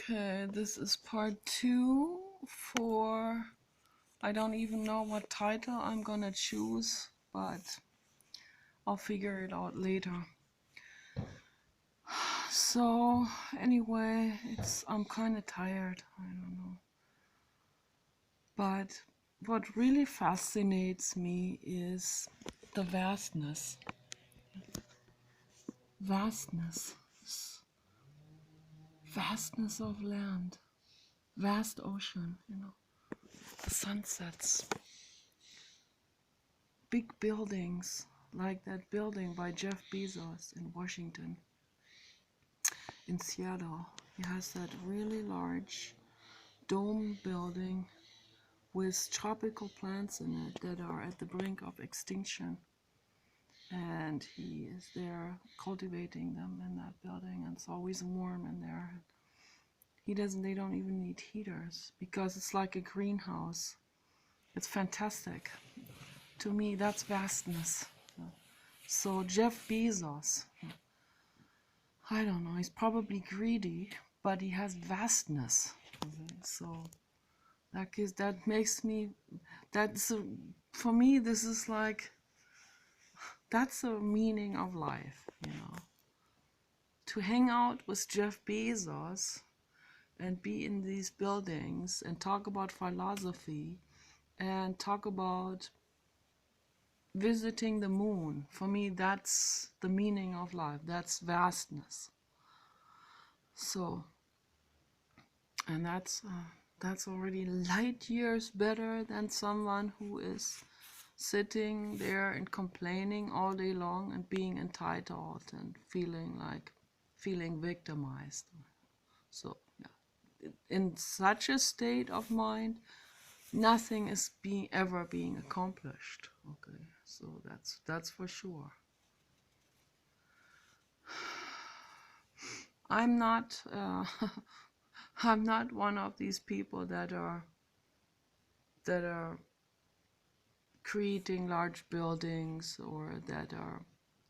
Okay, this is part 2 for, I don't even know what title I'm gonna choose, but I'll figure it out later. So anyway, I'm kind of tired, I don't know. But what really fascinates me is the vastness. Vastness. Vastness of land. Vast ocean, the sunsets, big buildings, like that building by Jeff Bezos in Washington, in Seattle. He has that really large dome building with tropical plants in it that are at the brink of extinction. And he is there cultivating them in that building, and it's always warm in there. They don't even need heaters because it's like a greenhouse. It's fantastic. To me, that's vastness. So Jeff Bezos, I don't know, he's probably greedy, but he has vastness. So that makes me, for me, this is like, that's the meaning of life, To hang out with Jeff Bezos and be in these buildings and talk about philosophy and talk about visiting the moon. For me, that's the meaning of life. That's vastness. So, and that's already light years better than someone who is sitting there and complaining all day long and being entitled and feeling victimized. So, yeah, in such a state of mind, nothing is ever being accomplished. Okay, so that's for sure. I'm not I'm not one of these people that are creating large buildings or that are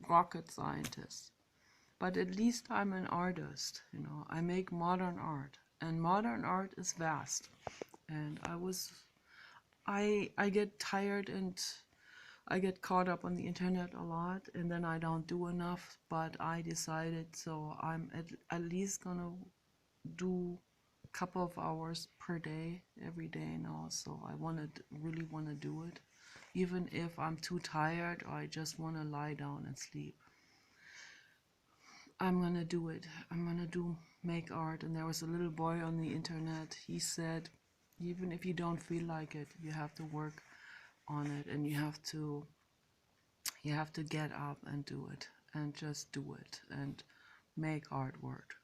rocket scientists. But at least I'm an artist, I make modern art, and modern art is vast. And I get tired and I get caught up on the internet a lot, and then I don't do enough, but I decided, so I'm at least gonna do a couple of hours per day, every day now. So I really want to do it, even if I'm too tired or I just want to lie down and sleep. I'm gonna do it. I'm gonna make art. And there was a little boy on the internet, he said, even if you don't feel like it, you have to work on it, and you have to get up and do it, and just do it, and make artwork,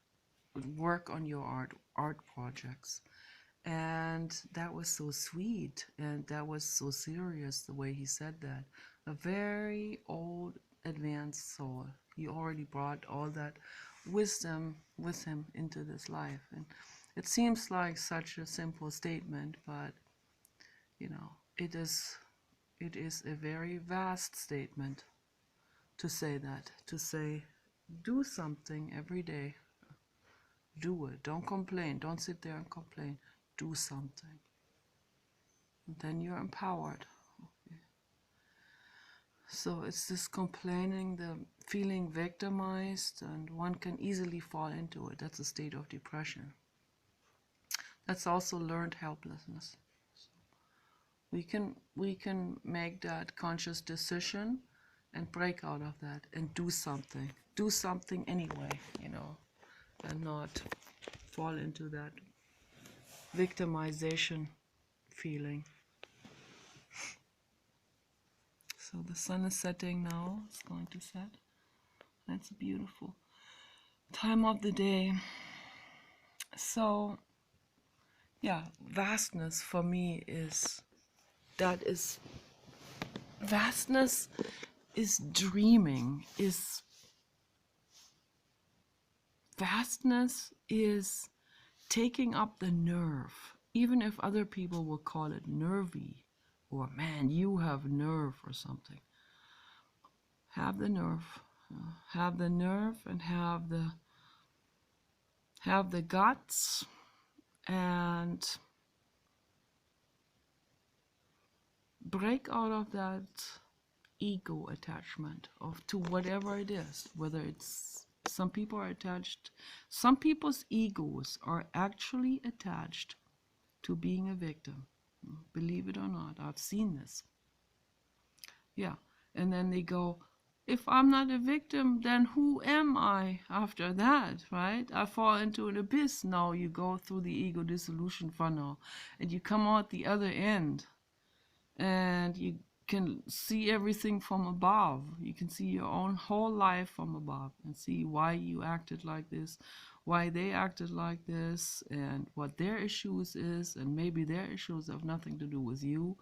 work on your art projects. And that was so sweet, and that was so serious, the way he said that. A very old, advanced soul. He already brought all that wisdom with him into this life. And it seems like such a simple statement, but it is a very vast statement to say that, to say, do something every day. Do it. Don't complain. Don't sit there and complain. Do something. And then you're empowered. Okay. So it's this complaining, the feeling victimized, and one can easily fall into it. That's a state of depression. That's also learned helplessness. We can make that conscious decision and break out of that and do something. Do something anyway, and not fall into that victimization feeling. So the sun is setting now. It's going to set. That's a beautiful time of the day. So yeah, vastness for me vastness is dreaming, vastness is taking up the nerve, even if other people will call it nervy, or man, you have nerve or something. Have the nerve, and have the guts and break out of that ego attachment of to whatever it is, whether it's some people are attached, some people's egos are actually attached to being a victim. Believe it or not, I've seen this. Yeah. And then they go, if I'm not a victim, then who am I after that, right? I fall into an abyss. Now you go through the ego dissolution funnel and you come out the other end and you can see everything from above. You can see your own whole life from above and see why you acted like this, why they acted like this, and what their issues is, and maybe their issues have nothing to do with you.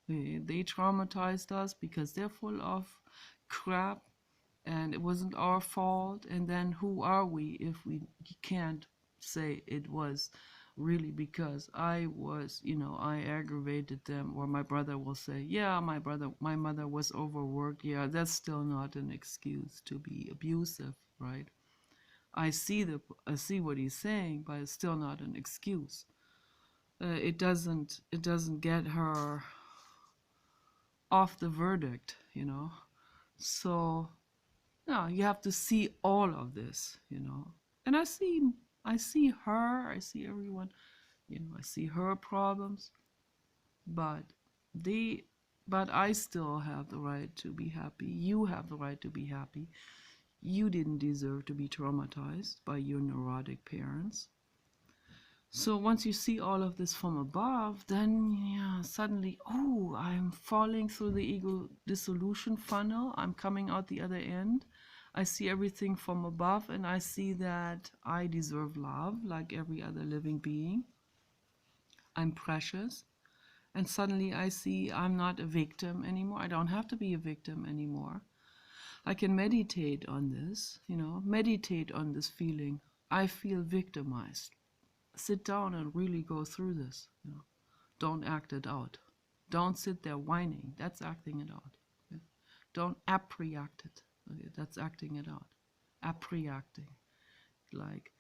They traumatized us because they're full of crap and it wasn't our fault. And then who are we if we can't say it was really because I was, I aggravated them? Or my brother will say, yeah, my mother was overworked. Yeah, that's still not an excuse to be abusive, right? I see what he's saying, but it's still not an excuse. It doesn't get her off the verdict. So yeah, you have to see all of this. And I see her, I see everyone, I see her problems, but they but I still have the right to be happy. You have the right to be happy. You didn't deserve to be traumatized by your neurotic parents. So once you see all of this from above, then yeah, suddenly, oh, I'm falling through the ego dissolution funnel. I'm coming out the other end. I see everything from above and I see that I deserve love like every other living being. I'm precious. And suddenly I see I'm not a victim anymore. I don't have to be a victim anymore. I can meditate on this, meditate on this feeling. I feel victimized. Sit down and really go through this. Don't act it out. Don't sit there whining. That's acting it out. Okay? Don't appreact it. Okay? That's acting it out. Appreacting, like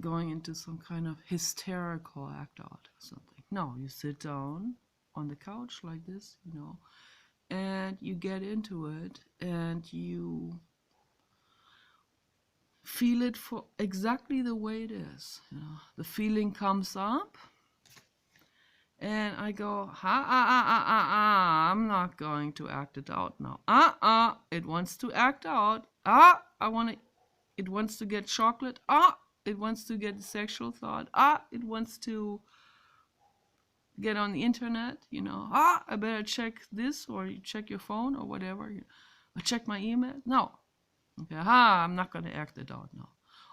going into some kind of hysterical act out or something. No, you sit down on the couch like this, and you get into it and you feel it for exactly the way it is. The feeling comes up and I go, I'm not going to act it out now. It wants to act out. It wants to get chocolate. It wants to get a sexual thought. It wants to get on the internet. I better check this, or you check your phone or whatever. I check my email. No. Okay, I'm not going to act it out now.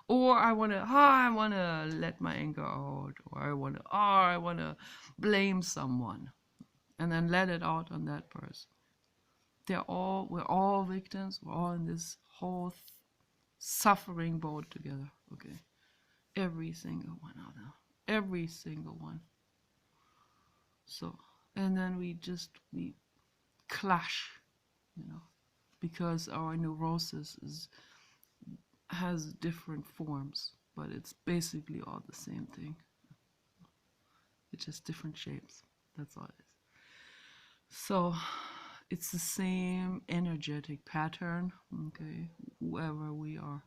Or I want to let my anger out, or I want to blame someone and then let it out on that person. We're all victims. We're all in this whole suffering boat together. Okay. Every single one of them. Every single one. So, and then we clash, because our neurosis has different forms, but it's basically all the same thing. It's just different shapes. That's all it is. So it's the same energetic pattern, okay, whoever we are.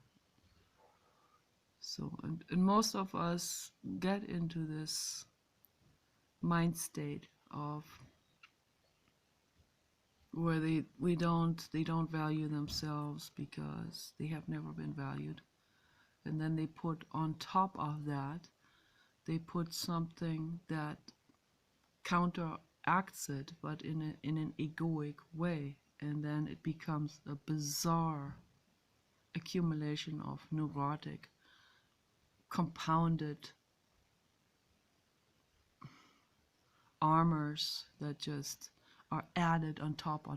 So, and most of us get into this mind state of where they don't value themselves because they have never been valued. And then they put on top of that, they put something that counteracts it, but in an egoic way. And then it becomes a bizarre accumulation of neurotic, compounded armors that just are added on top,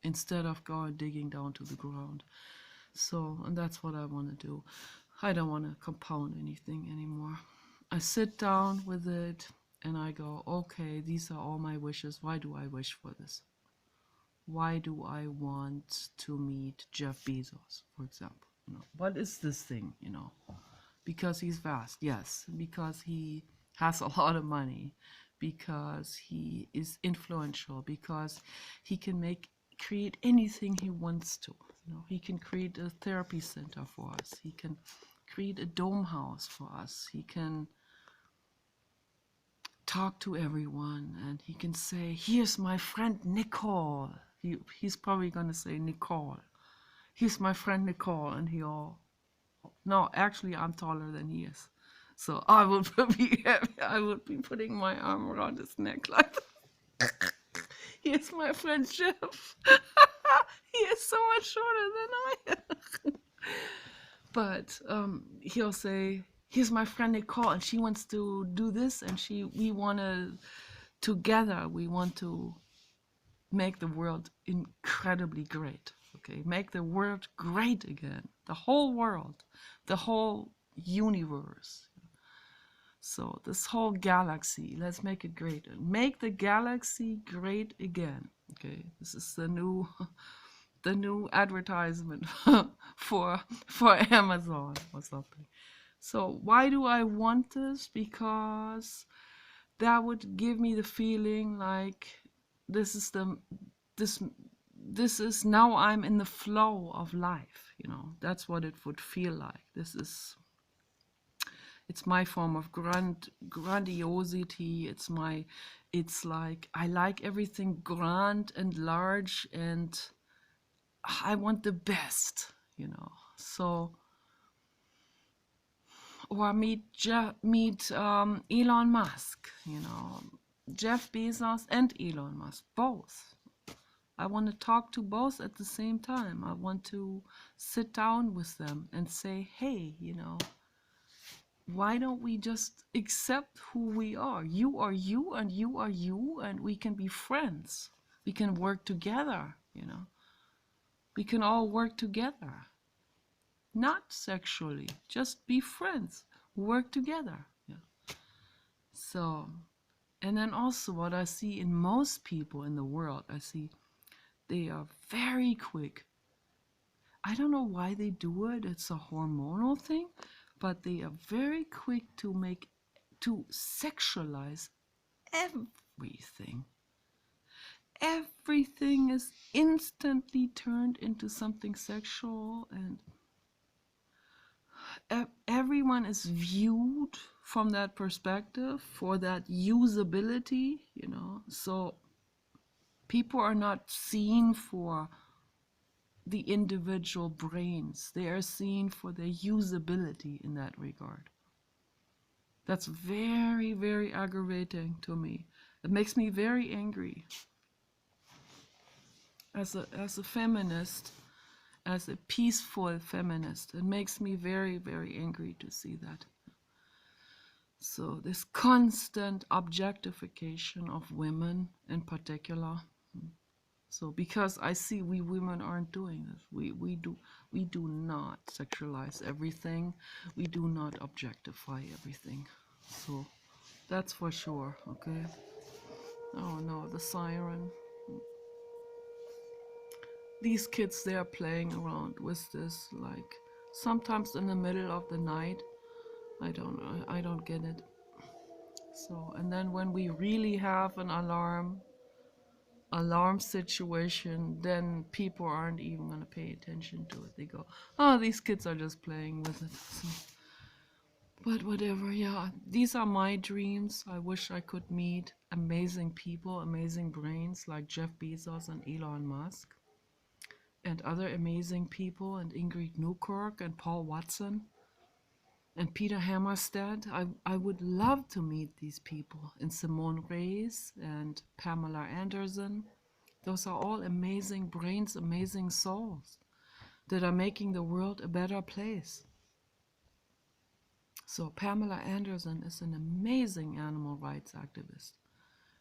instead of going digging down to the ground. So, and that's what I want to do. I don't want to compound anything anymore. I sit down with it and I go, okay, these are all my wishes. Why do I wish for this? Why do I want to meet Jeff Bezos, for example? What is this thing, Because he's vast, yes. Because he has a lot of money. Because he is influential. Because he can create anything he wants to. You know, he can create a therapy center for us. He can create a dome house for us. He can talk to everyone, and he can say, here's my friend Nicole. He's probably going to say Nicole. Here's my friend Nicole. And he all, no, actually I'm taller than he is. So I would be putting my arm around his neck like that. Here's my friend Jeff. He is so much shorter than I am. But he'll say, here's my friend Nicole, and she wants to do this, and we want to, together, we want to make the world incredibly great. Okay, make the world great again. The whole world, the whole universe. So this whole galaxy, let's make it great. Make the galaxy great again. Okay, this is the new advertisement for Amazon or something. So why do I want this? Because that would give me the feeling like this is now I'm in the flow of life, you know. That's what it would feel like. It's my form of grandiosity. It's like I like everything grand and large, and I want the best, you know. So, or meet Elon Musk, you know, Jeff Bezos and Elon Musk, both. I want to talk to both at the same time. I want to sit down with them and say, hey, you know, why don't we just accept who we are? You are you, and you are you, and we can be friends. We can work together, you know. We can all work together. Not sexually, just be friends, work together. Yeah. So, and then also what I see in most people in the world, I see they are very quick. I don't know why they do it. It's a hormonal thing, but they are very quick to sexualize everything. Everything is instantly turned into something sexual, and everyone is viewed from that perspective for that usability, you know. So people are not seen for the individual brains. They are seen for their usability in that regard. That's very, very aggravating to me. It makes me very angry. As a feminist, as a peaceful feminist, it makes me very, very angry to see that. So this constant objectification of women in particular. So because I see we women aren't doing this. We do not sexualize everything. We do not objectify everything. So that's for sure, okay? Oh no, the siren. These kids, they are playing around with this, like sometimes in the middle of the night. I don't get it. So, and then when we really have an alarm situation, then people aren't even going to pay attention to it. They go, oh, these kids are just playing with it. So, but whatever, yeah, these are my dreams. I wish I could meet amazing people, amazing brains like Jeff Bezos and Elon Musk, and other amazing people, and Ingrid Newkirk and Paul Watson and Peter Hammarstedt. I would love to meet these people, and Simone Reyes and Pamela Anderson. Those are all amazing brains, amazing souls that are making the world a better place. So Pamela Anderson is an amazing animal rights activist.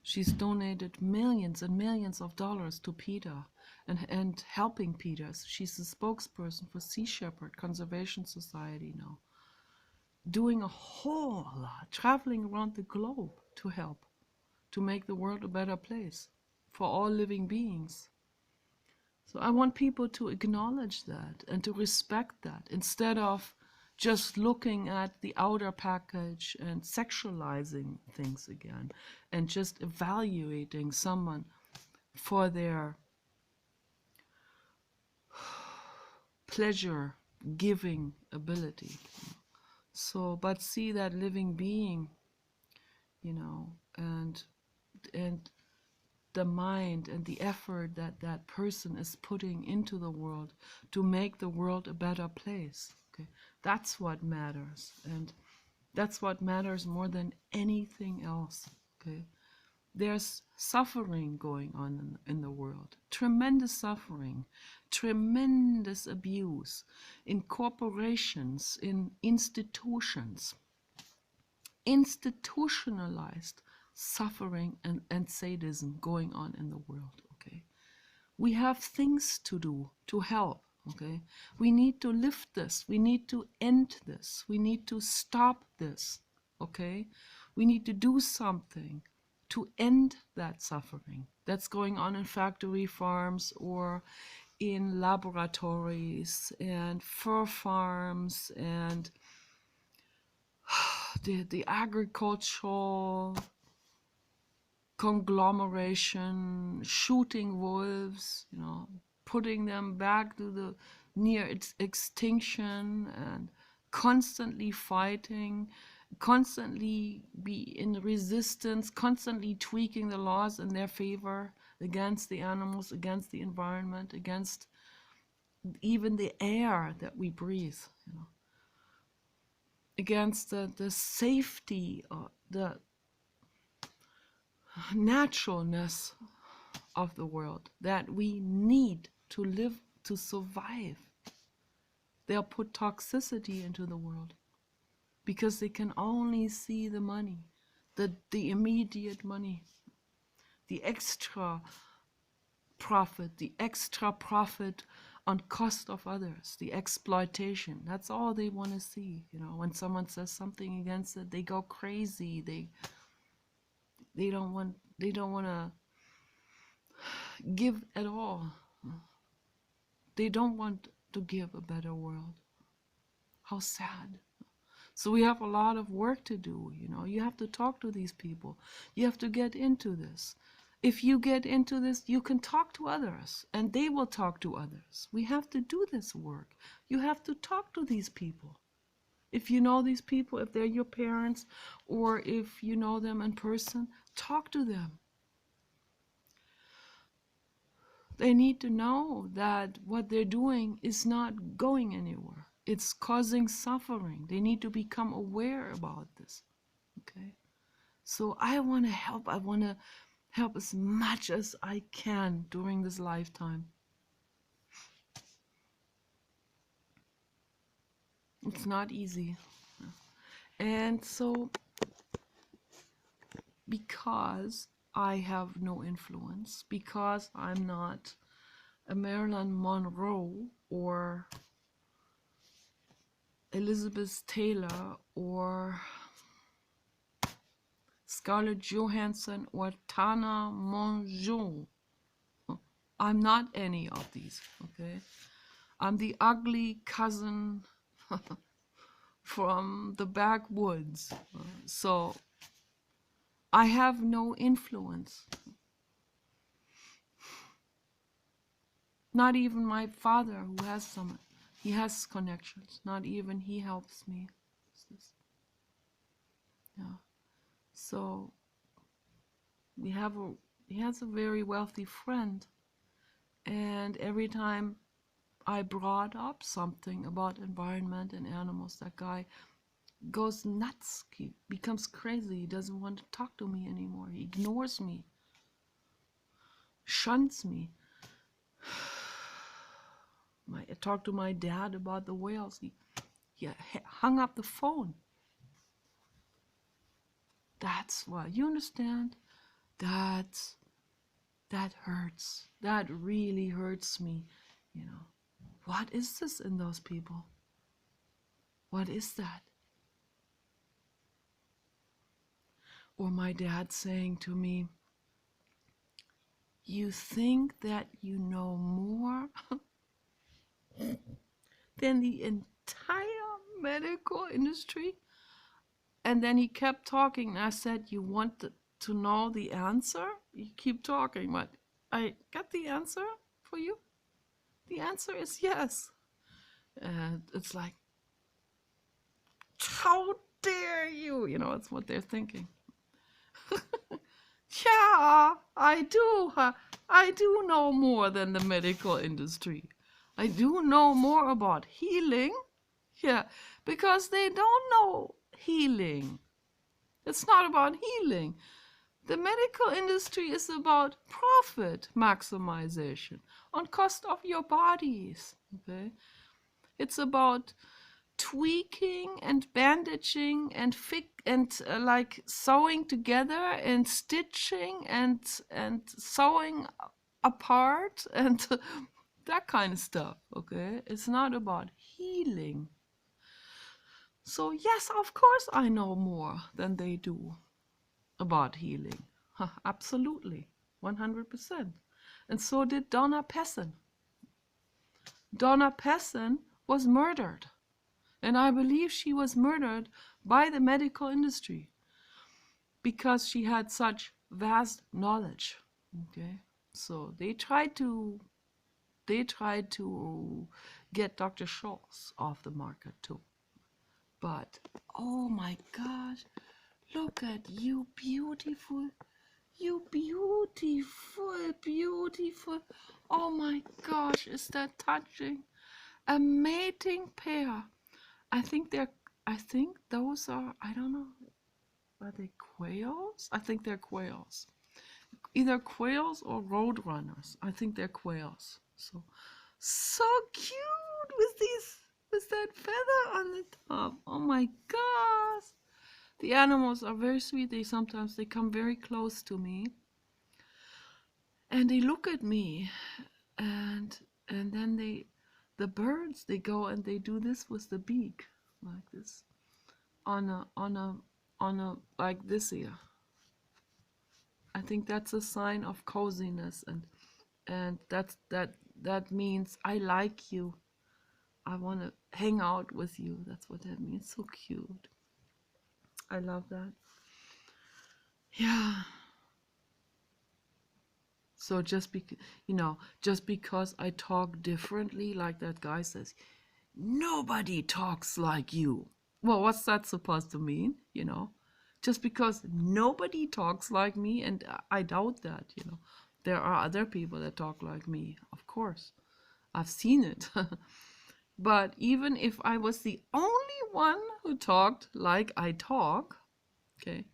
She's donated millions and millions of dollars to PETA and helping PETA. She's the spokesperson for Sea Shepherd Conservation Society now. Doing a whole lot, traveling around the globe to help, to make the world a better place for all living beings. So I want people to acknowledge that and to respect that, instead of just looking at the outer package and sexualizing things again, and just evaluating someone for their pleasure giving ability. So, but see that living being, and the mind and the effort that that person is putting into the world to make the world a better place. Okay, that's what matters, and that's what matters more than anything else. Okay, there's suffering going on in the world, tremendous suffering, tremendous abuse in corporations, in institutions, institutionalized suffering and sadism going on in the world. Okay, we have things to do to help. Okay, we need to lift this, we need to end this, we need to stop this. Okay, we need to do something to end that suffering that's going on in factory farms or in laboratories and fur farms and the agricultural conglomeration, shooting wolves, putting them back to the near its extinction, and constantly fighting, constantly be in resistance, constantly tweaking the laws in their favor against the animals, against the environment, against even the air that we breathe, against the safety, the naturalness of the world that we need to live, to survive. They'll put toxicity into the world because they can only see the money, the immediate money, the extra profit on cost of others, the exploitation. That's all they want to see. When someone says something against it, they go crazy. They don't want to give at all. They don't want to give a better world. How sad. So we have a lot of work to do. You have to talk to these people. You have to get into this. If you get into this, you can talk to others and they will talk to others. We have to do this work. You have to talk to these people. If you know these people, if they're your parents, or if you know them in person, talk to them. They need to know that what they're doing is not going anywhere. It's causing suffering. They need to become aware about this. Okay? So I want to help. I want to help as much as I can during this lifetime. It's not easy. And so, because I have no influence, because I'm not a Marilyn Monroe or Elizabeth Taylor or Scarlett Johansson or Tana Mongeau. I'm not any of these, okay? I'm the ugly cousin from the backwoods. So I have no influence. Not even my father, who has some, he has connections. Not even he helps me. Yeah. So he has a very wealthy friend, and every time I brought up something about environment and animals, that guy goes nuts. He becomes crazy. He doesn't want to talk to me anymore. He ignores me, shuns me. I talked to my dad about the whales. He hung up the phone. That's why, you understand? That hurts. That really hurts me. What is this in those people? What is that? Or my dad saying to me, you think that you know more than the entire medical industry. And then he kept talking, and I said, you want to know the answer? You keep talking, but I got the answer for you. The answer is yes. And it's like, how dare you? You know, it's what they're thinking. Yeah, I do. I do know more than the medical industry. I do know more about healing. Yeah, because they don't know healing. It's not about healing. The medical industry is about profit maximization on cost of your bodies. Okay, it's about tweaking and bandaging and like sewing together and stitching and sewing apart and that kind of stuff. Okay, it's not about healing. So yes, of course I know more than they do about healing. Absolutely, 100%. And so did Donna Pessin. Donna Pessin was murdered. And I believe she was murdered by the medical industry because she had such vast knowledge. Okay, so they tried to get Dr. Scholl's off the market too. But oh my gosh, look at you, beautiful. You beautiful, beautiful. Oh my gosh, is that touching? A mating pair. I think those are, I don't know, are they quails? I think they're quails. Either quails or roadrunners. I think they're quails. So cute with that feather on the top. Oh my gosh. The animals are very sweet. They come very close to me. And they look at me, and then the birds, they go and they do this with the beak, like this, on a like this here. I think that's a sign of coziness, and that means I like you. I want to hang out with you. That's what that means. So cute. I love that. Yeah. So just because I talk differently, like that guy says, nobody talks like you. Well, what's that supposed to mean? Just because nobody talks like me, and I doubt that, there are other people that talk like me, of course. I've seen it. But even if I was the only one who talked like I talk, okay,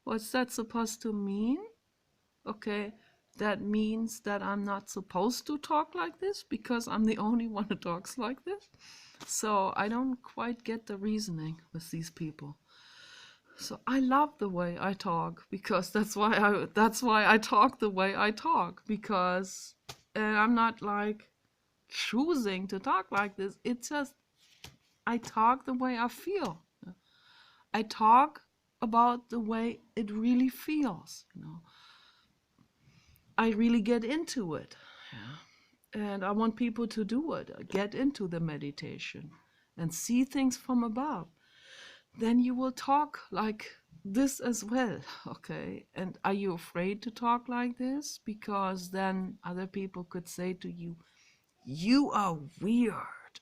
what's that supposed to mean? Okay, that means that I'm not supposed to talk like this because I'm the only one who talks like this. So I don't quite get the reasoning with these people. So I love the way I talk because that's why I talk the way I talk, because I'm not like choosing to talk like this. It's just I talk the way I feel. I talk about the way it really feels, I really get into it. Yeah. And I want people to do it. Get into the meditation and see things from above. Then you will talk like this as well, okay? And are you afraid to talk like this? Because then other people could say to you, you are weird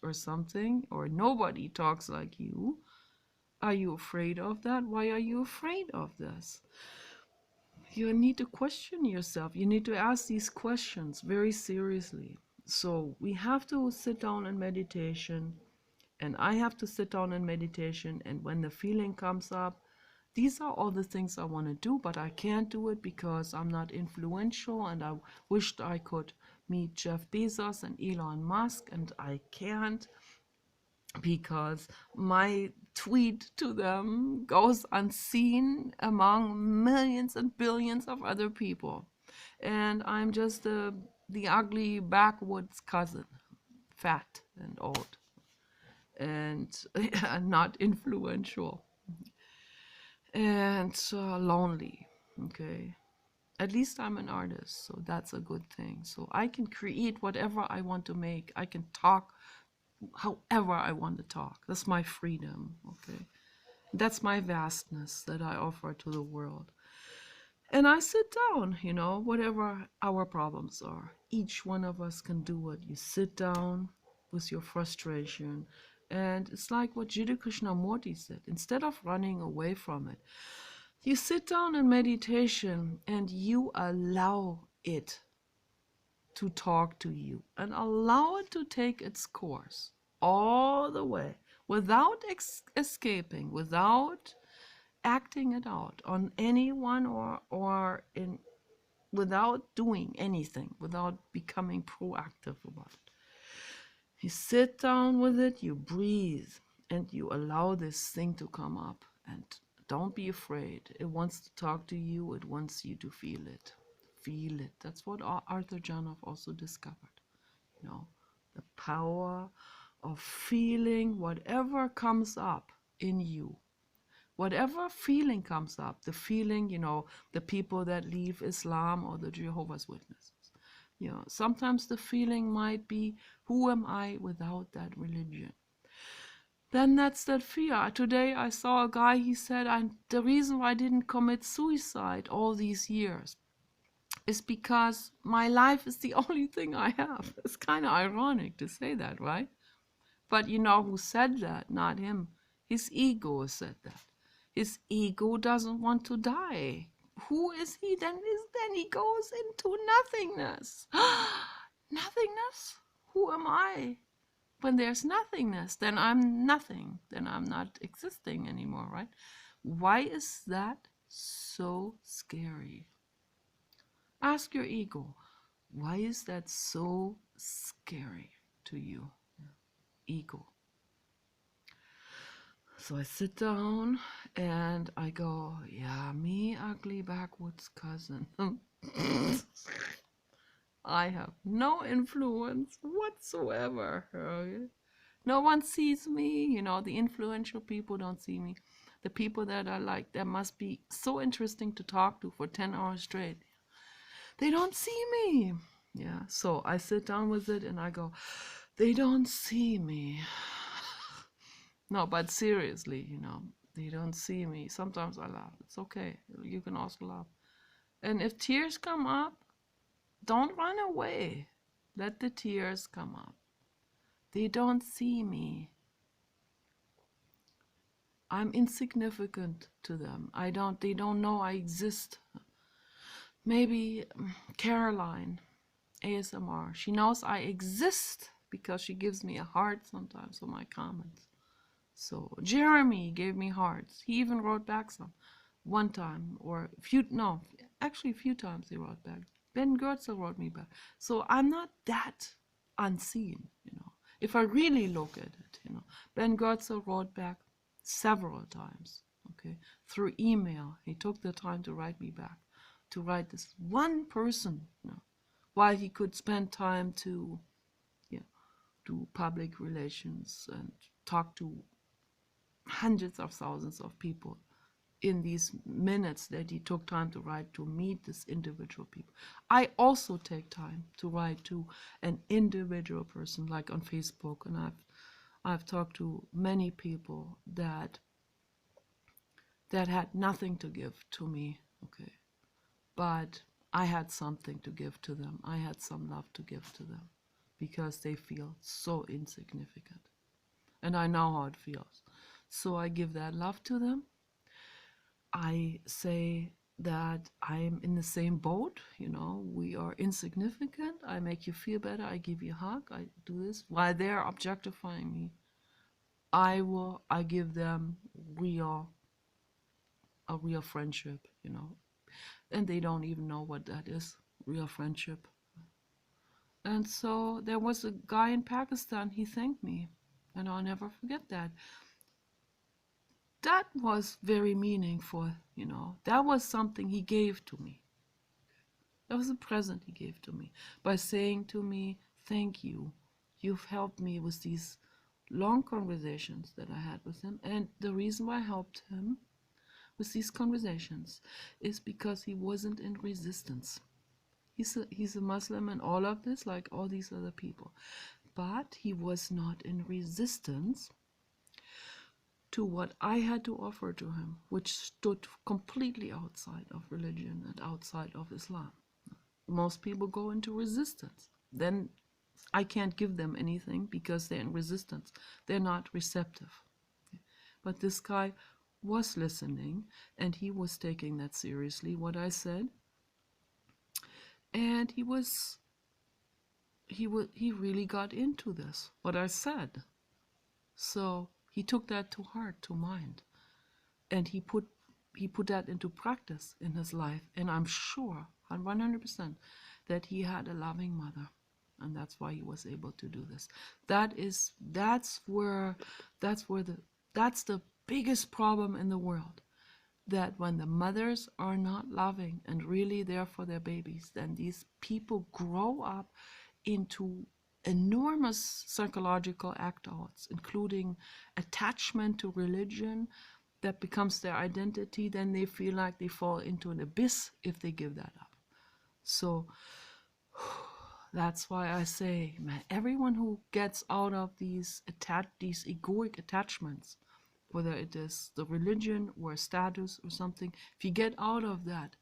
or something, or nobody talks like you. Are you afraid of that? Why are you afraid of this? You need to question yourself. You need to ask these questions very seriously. So we have to sit down in meditation, and I have to sit down in meditation, and when the feeling comes up, these are all the things I want to do, but I can't do it because I'm not influential, and I wished I could meet Jeff Bezos and Elon Musk, and I can't because my tweet to them goes unseen among millions and billions of other people. And I'm just the ugly backwoods cousin, fat and old, and not influential, and lonely. Okay. At least I'm an artist, so that's a good thing. So I can create whatever I want to make. I can talk however I want to talk. That's my freedom, okay? That's my vastness that I offer to the world. And I sit down, whatever our problems are. Each one of us can do it. You sit down with your frustration. And it's like what Jiddu Krishnamurti said. Instead of running away from it, you sit down in meditation and you allow it to talk to you and allow it to take its course all the way without escaping, without acting it out on anyone or in without doing anything, without becoming proactive about it. You sit down with it, you breathe, and you allow this thing to come up. And don't be afraid. It wants to talk to you. It wants you to feel it. Feel it. That's what Arthur Janov also discovered. The power of feeling whatever comes up in you. Whatever feeling comes up, the feeling, the people that leave Islam or the Jehovah's Witnesses. Sometimes the feeling might be, who am I without that religion? Then that's that fear. Today I saw a guy, he said, the reason why I didn't commit suicide all these years is because my life is the only thing I have. It's kind of ironic to say that, right? But you know who said that? Not him. His ego said that. His ego doesn't want to die. Who is he? Then he goes into nothingness. Nothingness? Who am I? When there's nothingness, then I'm nothing. Then I'm not existing anymore, right? Why is that so scary? Ask your ego, why is that so scary to you? Ego. So I sit down and I go, yeah, me ugly backwoods cousin. I have no influence whatsoever. Okay? No one sees me. The influential people don't see me. The people that are like, that must be so interesting to talk to for 10 hours straight. They don't see me. Yeah, so I sit down with it and I go, they don't see me. No, but seriously, they don't see me. Sometimes I laugh. It's okay. You can also laugh. And if tears come up, don't run away. Let the tears come up. They don't see me. I'm insignificant to them. They don't know I exist. Maybe Caroline, ASMR, she knows I exist because she gives me a heart sometimes for my comments. So Jeremy gave me hearts. He even wrote back some. One time or a few times he wrote back. Ben Goertzel wrote me back. So I'm not that unseen, If I really look at it, Ben Goertzel wrote back several times, okay, through email. He took the time to write me back, to write this one person, while he could spend time to do public relations and talk to hundreds of thousands of people in these minutes that he took time to write to meet this individual people. I also take time to write to an individual person, like on Facebook, and I've talked to many people that had nothing to give to me, okay, but I had something to give to them. I had some love to give to them because they feel so insignificant, and I know how it feels. So I give that love to them. I say that I'm in the same boat, we are insignificant. I make you feel better. I give you a hug. I do this while they're objectifying me. I give them a real friendship, and they don't even know what that is, real friendship. And so there was a guy in Pakistan, he thanked me, and I'll never forget that. That was very meaningful, That was something he gave to me. That was a present he gave to me by saying to me, thank you. You've helped me with these long conversations that I had with him. And the reason why I helped him with these conversations is because he wasn't in resistance. He's a Muslim and all of this, like all these other people. but he was not in resistance to what I had to offer to him, which stood completely outside of religion and outside of Islam. Most people go into resistance. Then I can't give them anything because they're in resistance. They're not receptive. But this guy was listening, and he was taking that seriously, what I said. And he really got into this, what I said. So he took that to heart, to mind, and he put that into practice in his life. And I'm sure, 100%, that he had a loving mother, and that's why he was able to do this. That's the biggest problem in the world. That when the mothers are not loving and really there for their babies, then these people grow up into enormous psychological act-outs, including attachment to religion that becomes their identity. Then they feel like they fall into an abyss if they give that up. So that's why I say, man, everyone who gets out of these egoic attachments, whether it is the religion or a status or something, if you get out of that,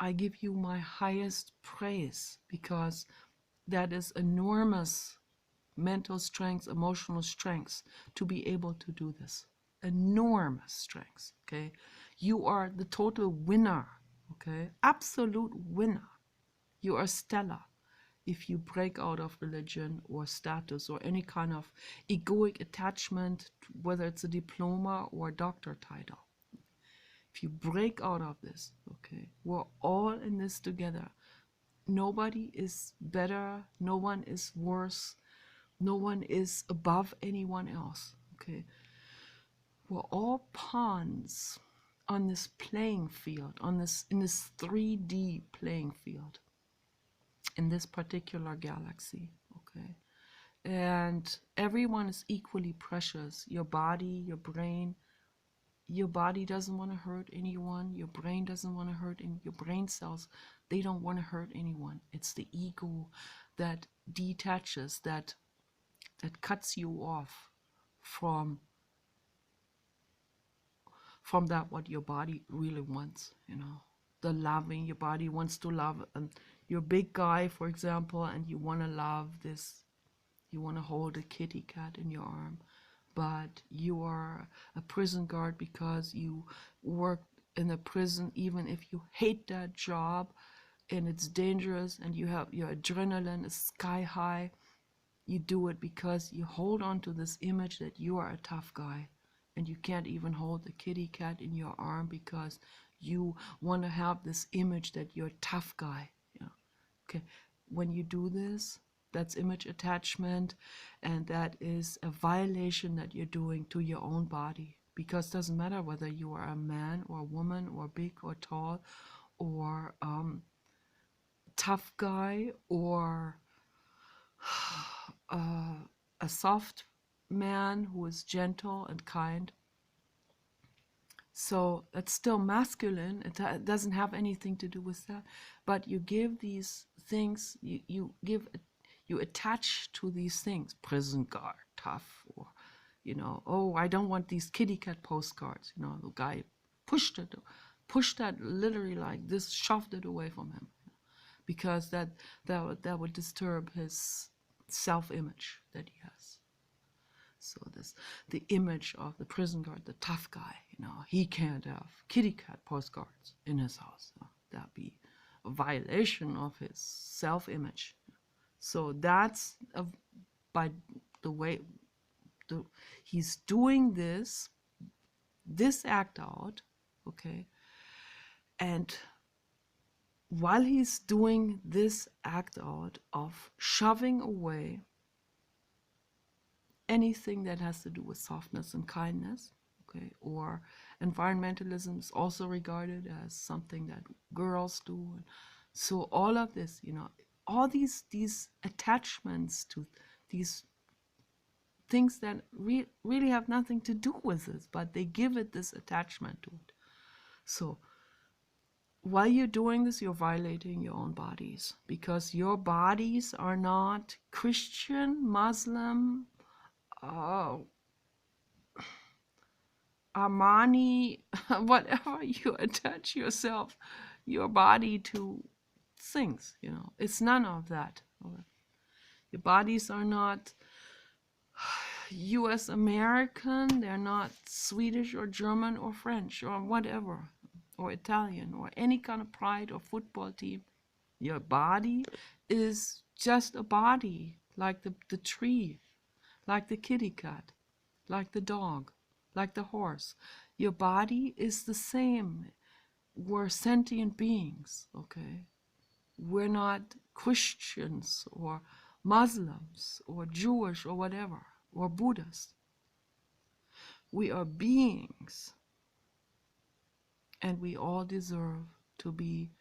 I give you my highest praise, because that is enormous mental strength, emotional strength to be able to do this. Enormous strength, okay? You are the total winner, okay? Absolute winner. You are stellar if you break out of religion or status or any kind of egoic attachment, whether it's a diploma or a doctor title. If you break out of this, okay, we're all in this together. Nobody is better, no one is worse, no one is above anyone else, okay? We're all pawns on this playing field, in this 3D playing field, in this particular galaxy, okay? And everyone is equally precious. Your body, your brain. Your body doesn't want to hurt anyone. Your brain doesn't want to hurt your brain cells. They don't want to hurt anyone. It's the ego that detaches, that cuts you off from that what your body really wants, the loving. Your body wants to love, and you're a big guy, for example, and you want to love this, you want to hold a kitty cat in your arm, but you are a prison guard because you work in a prison, even if you hate that job and it's dangerous and your adrenaline is sky high. You do it because you hold on to this image that you are a tough guy, and you can't even hold the kitty cat in your arm because you want to have this image that you're a tough guy. Okay, when you do this, that's image attachment, and that is a violation that you're doing to your own body, because it doesn't matter whether you are a man or a woman or big or tall or tough guy or a soft man who is gentle and kind. So it's still masculine. It doesn't have anything to do with that. But you give these things, you attach to these things. Prison guard, tough, or oh, I don't want these kitty cat postcards. The guy pushed that literally like this, shoved it away from him, because that would disturb his self-image that he has. So the image of the prison guard, the tough guy, he can't have kitty cat postcards in his house. That'd be a violation of his self-image. So that's by the way he's doing this act out, okay? And while he's doing this act out of shoving away anything that has to do with softness and kindness, okay, or environmentalism is also regarded as something that girls do. So all of this, all these attachments to these things that really have nothing to do with this, but they give it this attachment to it. So while you're doing this, you're violating your own bodies, because your bodies are not Christian, Muslim, uh, Armani, whatever you attach yourself, your body to things, you know. It's none of that. Your bodies are not US American, they're not Swedish or German or French or whatever, or Italian or any kind of pride or football team. Your body is just a body, like the tree, like the kitty cat, like the dog, like the horse. Your body is the same. We're sentient beings, okay? We're not Christians or Muslims or Jewish or whatever, or Buddhist. We are beings, and we all deserve to be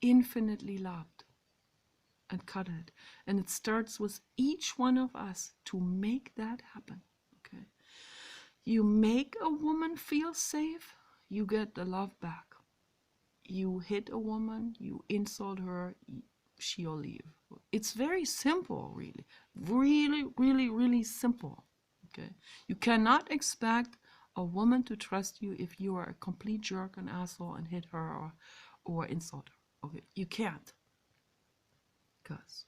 infinitely loved and cuddled. And it starts with each one of us to make that happen, okay? You make a woman feel safe, you get the love back. You hit a woman, you insult her, she'll leave. It's very simple, really. Really, really, really simple. Okay? You cannot expect a woman to trust you if you are a complete jerk and asshole and hit her or insult her. Okay? You can't. Because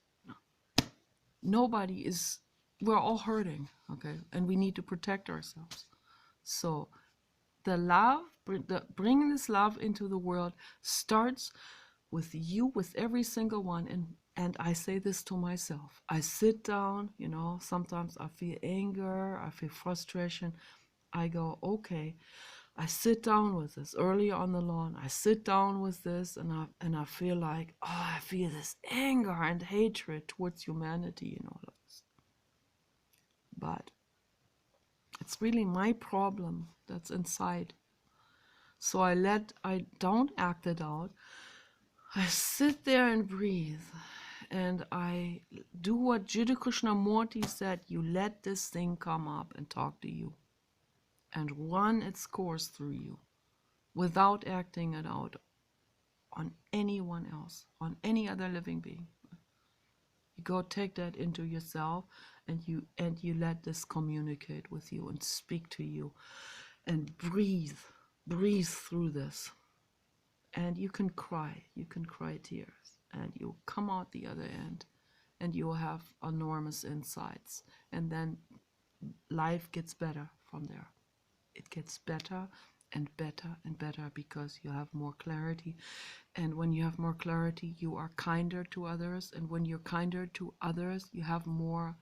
nobody is, we're all hurting, okay? And we need to protect ourselves. So the love, bringing this love into the world starts with you, with every single one. And I say this to myself. I sit down, you know, sometimes I feel anger, I feel frustration. I go, okay, I sit down with this early on the lawn. I sit down with this and I feel like, oh, I feel this anger and hatred towards humanity and all of this. But it's really my problem that's inside. So I don't act it out. I sit there and breathe. And I do what Jiddu Krishnamurti said, you let this thing come up and talk to you. And run its course through you. Without acting it out on anyone else, on any other living being. You go take that into yourself, and you let this communicate with you and speak to you, and breathe through this. And you can cry tears, and you'll come out the other end, and you'll have enormous insights, and then life gets better from there. It gets better and better and better because you have more clarity. And when you have more clarity, you are kinder to others. And when you're kinder to others, you have more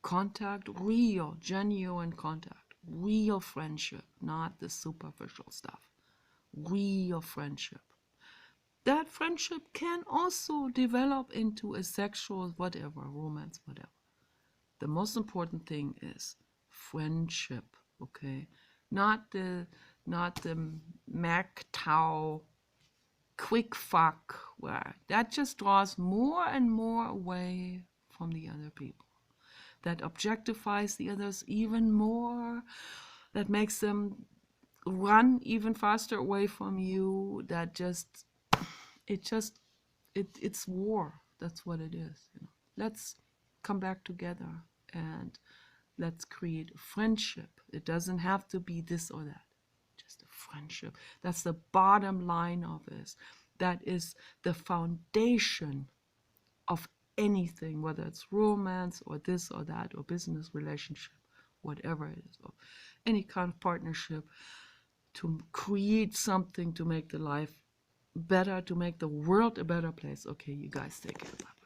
contact, real, genuine contact, real friendship, not the superficial stuff. Real friendship. That friendship can also develop into a sexual whatever, romance, whatever. The most important thing is friendship, okay? Not the MacTow quick fuck, where that just draws more and more away from the other people. That objectifies the others even more. That makes them run even faster away from you. That it's war. That's what it is. You know. Let's come back together and let's create friendship. It doesn't have to be this or that. Just a friendship. That's the bottom line of this. That is the foundation of anything, whether it's romance or this or that or business relationship, whatever it is, or any kind of partnership, to create something to make the life better, to make the world a better place. Okay, you guys take care. Bye.